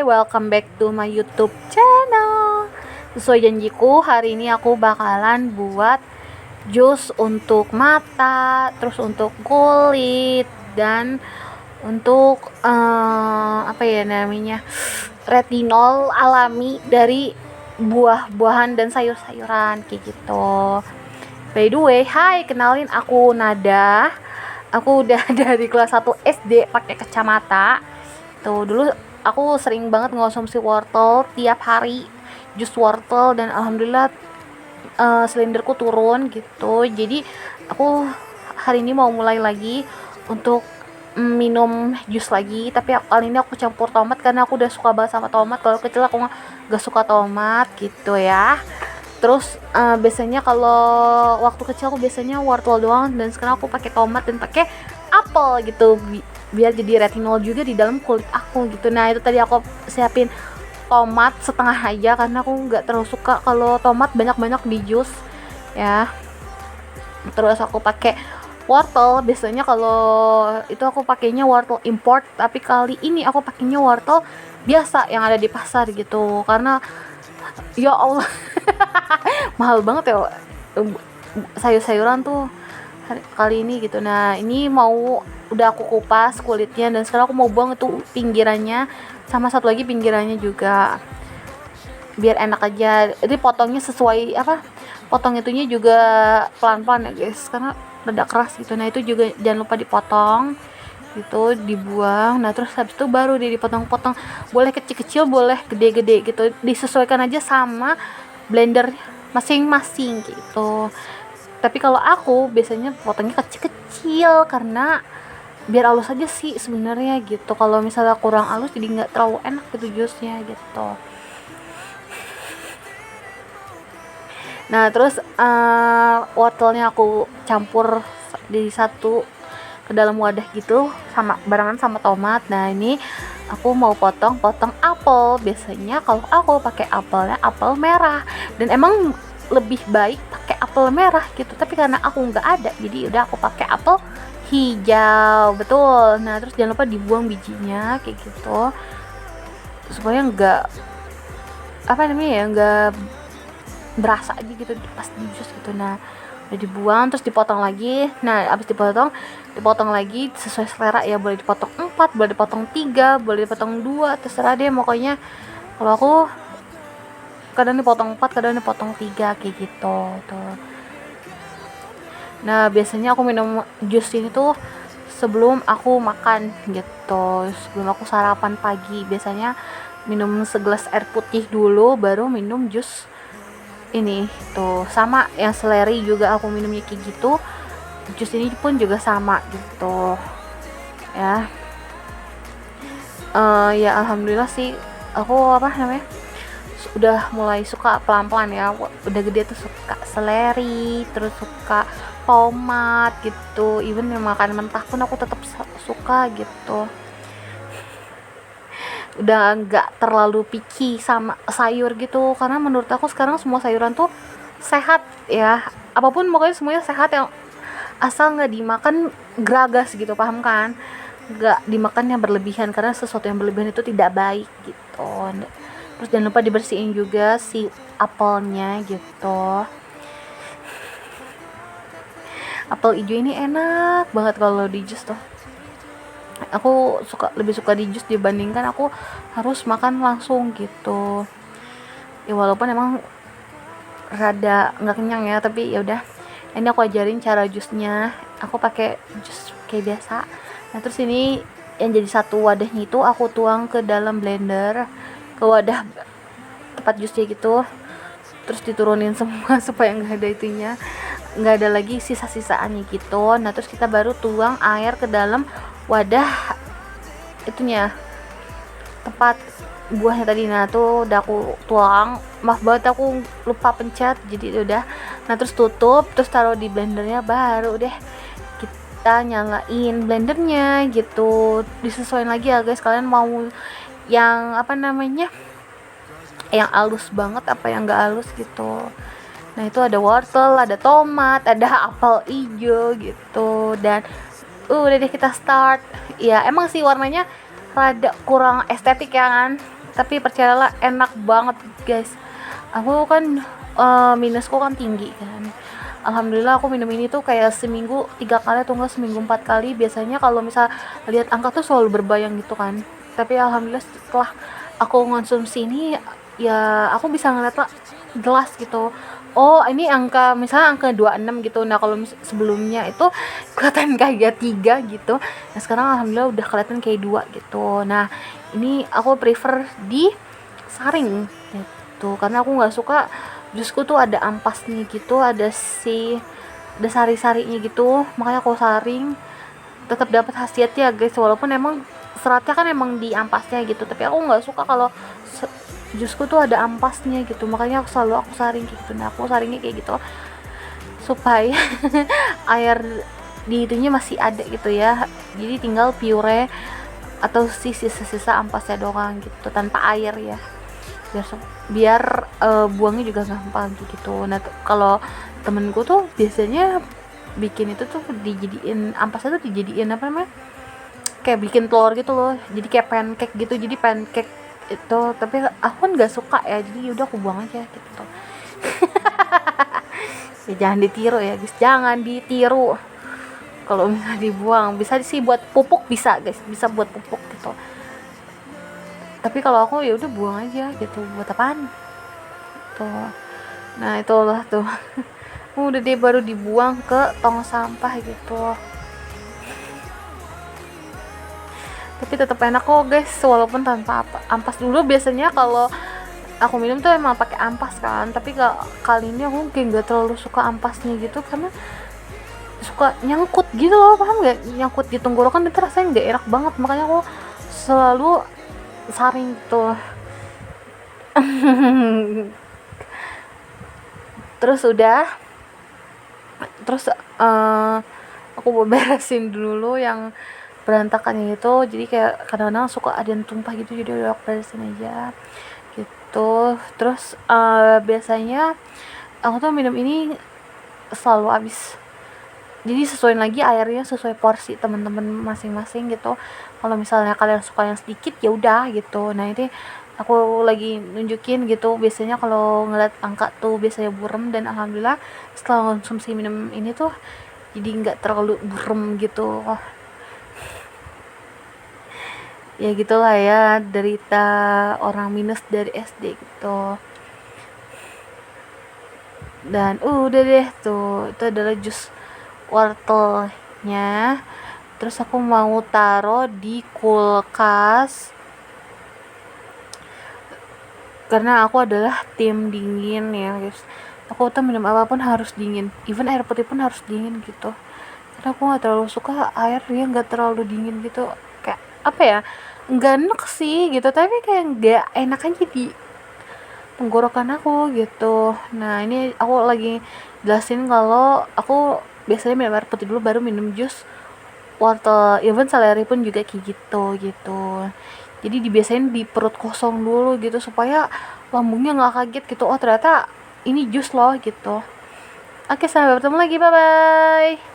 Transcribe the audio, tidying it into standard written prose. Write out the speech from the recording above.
welcome back to my YouTube channel. Sesuai janjiku, hari ini aku bakalan buat jus untuk mata, terus untuk kulit, dan untuk apa ya namanya, retinol alami dari buah-buahan dan sayur-sayuran kayak gitu. By the way, hai, kenalin aku Nada. Aku udah dari kelas 1 SD pakai kacamata. Tuh, dulu aku sering banget ngonsumsi wortel tiap hari, jus wortel, dan alhamdulillah silinderku turun gitu. Jadi aku hari ini mau mulai lagi untuk minum jus lagi, tapi kali ini aku campur tomat karena aku udah suka banget sama tomat. Kalau kecil aku nggak suka tomat gitu ya. Terus biasanya kalau waktu kecil aku biasanya wortel doang, dan sekarang aku pakai tomat dan pakai apel gitu, biar jadi retinol juga di dalam kulit aku gitu. Nah, itu tadi aku siapin tomat setengah aja karena aku nggak terlalu suka kalau tomat banyak-banyak di jus ya. Terus aku pakai wortel, biasanya kalau itu aku pakainya wortel import, tapi kali ini aku pakainya wortel biasa yang ada di pasar gitu, karena ya Allah mahal banget ya sayur-sayuran tuh kali ini gitu. Nah, ini udah aku kupas kulitnya, dan sekarang aku mau buang itu pinggirannya, sama satu lagi pinggirannya juga, biar enak aja. Jadi potongnya sesuai potong itunya juga pelan-pelan ya guys, karena rada keras gitu. Nah, itu juga jangan lupa dipotong gitu, dibuang. Nah, terus habis itu baru dipotong-potong, boleh kecil-kecil boleh gede-gede gitu, disesuaikan aja sama blender masing-masing gitu. Tapi kalau aku biasanya potongnya kecil-kecil karena biar halus aja sih sebenarnya gitu. Kalau misalnya kurang halus jadi nggak terlalu enak gitu jusnya gitu. Nah, terus wortelnya aku campur di satu ke dalam wadah gitu, sama barengan sama tomat. Nah, ini aku mau potong apel. Biasanya kalau aku pakai apelnya apel merah, dan emang lebih baik pakai apel merah gitu, tapi karena aku nggak ada jadi udah aku pakai apel hijau. Betul. Nah, terus jangan lupa dibuang bijinya kayak gitu, supaya nggak nggak berasa aja gitu pas di jus gitu. Nah, udah dibuang, terus dipotong lagi. Nah, abis dipotong lagi sesuai selera ya, boleh dipotong 4, boleh dipotong 3, boleh dipotong 2, terserah deh pokoknya. Kalau aku kadang dipotong 4, kadang dipotong 3 kayak gitu tuh. Nah, biasanya aku minum jus ini tuh sebelum aku makan gitu, sebelum aku sarapan pagi. Biasanya minum segelas air putih dulu, baru minum jus ini tuh. Sama yang seleri juga aku minumnya kayak gitu, jus ini pun juga sama gitu ya. Ya alhamdulillah sih, aku udah mulai suka pelan-pelan ya. Udah gede tuh suka seleri, terus suka tomat gitu. Even yang makan mentah pun aku tetap suka gitu. Udah nggak terlalu picky sama sayur gitu, karena menurut aku sekarang semua sayuran tuh sehat ya. Apapun pokoknya semuanya sehat, yang asal nggak dimakan geragas gitu, paham kan? Nggak dimakan yang berlebihan, karena sesuatu yang berlebihan itu tidak baik gitu. Terus jangan lupa dibersihin juga si apelnya gitu. Apel hijau ini enak banget kalau di jus tuh. Aku lebih suka di jus dibandingkan aku harus makan langsung gitu ya, walaupun emang rada nggak kenyang ya, tapi ya udah. Ini aku ajarin cara jusnya, aku pakai jus kayak biasa. Nah, terus ini yang jadi satu wadahnya itu aku tuang ke dalam blender, ke wadah tempat jusnya gitu, terus diturunin semua supaya nggak ada itunya, nggak ada lagi sisa-sisaannya gitu. Nah, terus kita baru tuang air ke dalam wadah itunya, tempat buahnya tadi. Nah, tuh udah aku tuang, maaf banget aku lupa pencet, jadi udah. Nah, terus tutup, terus taruh di blendernya, baru deh kita nyalain blendernya gitu. Disesuaikan lagi ya guys, kalian mau yang yang halus banget apa yang enggak halus gitu. Nah, itu ada wortel, ada tomat, ada apel hijau gitu, dan udah deh kita start. Ya emang sih warnanya rada kurang estetik ya kan, Tapi percayalah enak banget guys. Aku kan minusku kan tinggi kan. Alhamdulillah aku minum ini tuh kayak seminggu 3 kali atau enggak seminggu 4 kali. Biasanya kalau misal lihat angka tuh selalu berbayang gitu kan. Tapi alhamdulillah setelah aku konsumsi ini ya aku bisa ngeliat lah jelas gitu. Oh ini angka misalnya angka 26 gitu. Nah kalau sebelumnya itu kelihatan kayak 3 gitu. Nah sekarang alhamdulillah udah kelihatan kayak 2 gitu. Nah ini aku prefer di saring gitu karena aku nggak suka jusku tuh ada ampasnya gitu, ada sari-sarinya gitu, makanya aku saring tetap dapat khasiatnya guys, walaupun emang seratnya kan emang di ampasnya gitu, tapi aku nggak suka kalau jusku tuh ada ampasnya gitu, makanya aku saring kayak gitu. Nah aku saringnya kayak gitu supaya air di itunya masih ada gitu ya, jadi tinggal pure atau sisa-sisa ampasnya doang gitu tanpa air ya, biar buangnya juga gampang gitu. Nah kalau temenku tuh biasanya bikin itu tuh dijadiin ampasnya tuh dijadiin apa namanya, kayak bikin telur gitu loh, jadi kayak pancake gitu, jadi pancake itu. Tapi aku kan nggak suka ya, jadi udah aku buang aja gitu. Ya jangan ditiru ya guys, jangan ditiru. Kalau misalnya dibuang bisa sih buat pupuk, bisa guys, bisa buat pupuk gitu. Tapi kalau aku ya udah buang aja gitu, buat apaan tuh. Nah itulah tuh udah deh baru dibuang ke tong sampah gitu. Tapi tetap enak kok guys, walaupun tanpa ampas. Dulu biasanya kalau aku minum tuh emang pakai ampas kan, tapi kali ini aku kayak nggak terlalu suka ampasnya gitu karena suka nyangkut gitu loh, paham nggak, nyangkut di tenggorokan itu rasanya nggak enak banget, makanya aku selalu saring tuh. Terus aku mau beresin dulu yang berantakannya itu, jadi kayak kadang-kadang suka ada yang tumpah gitu, jadi udah aku beresin aja gitu. Terus biasanya aku tuh minum ini selalu habis, jadi sesuaiin lagi airnya sesuai porsi teman-teman masing-masing gitu. Kalau misalnya kalian suka yang sedikit ya udah gitu. Nah ini aku lagi nunjukin gitu, biasanya kalau ngeliat angka tuh biasanya burem, dan alhamdulillah setelah konsumsi minum ini tuh jadi nggak terlalu burem gitu. Ya gitulah ya derita orang minus dari SD gitu. Dan udah deh tuh, itu adalah jus wortelnya. Terus aku mau taruh di kulkas karena aku adalah tim dingin ya guys. Aku tuh minum apapun harus dingin, even air putih pun harus dingin gitu, karena aku nggak terlalu suka air yang nggak terlalu dingin gitu. Kayak apa ya, nggak enak sih gitu, tapi kayak nggak enak aja di tenggorokan aku gitu. Nah ini aku lagi jelasin kalau aku biasanya minum air putih dulu baru minum jus wortel, even seleri pun juga kayak gitu. Jadi dibiasain di perut kosong dulu gitu supaya lambungnya nggak kaget gitu, oh ternyata ini jus loh gitu. Oke, sampai bertemu lagi, bye bye.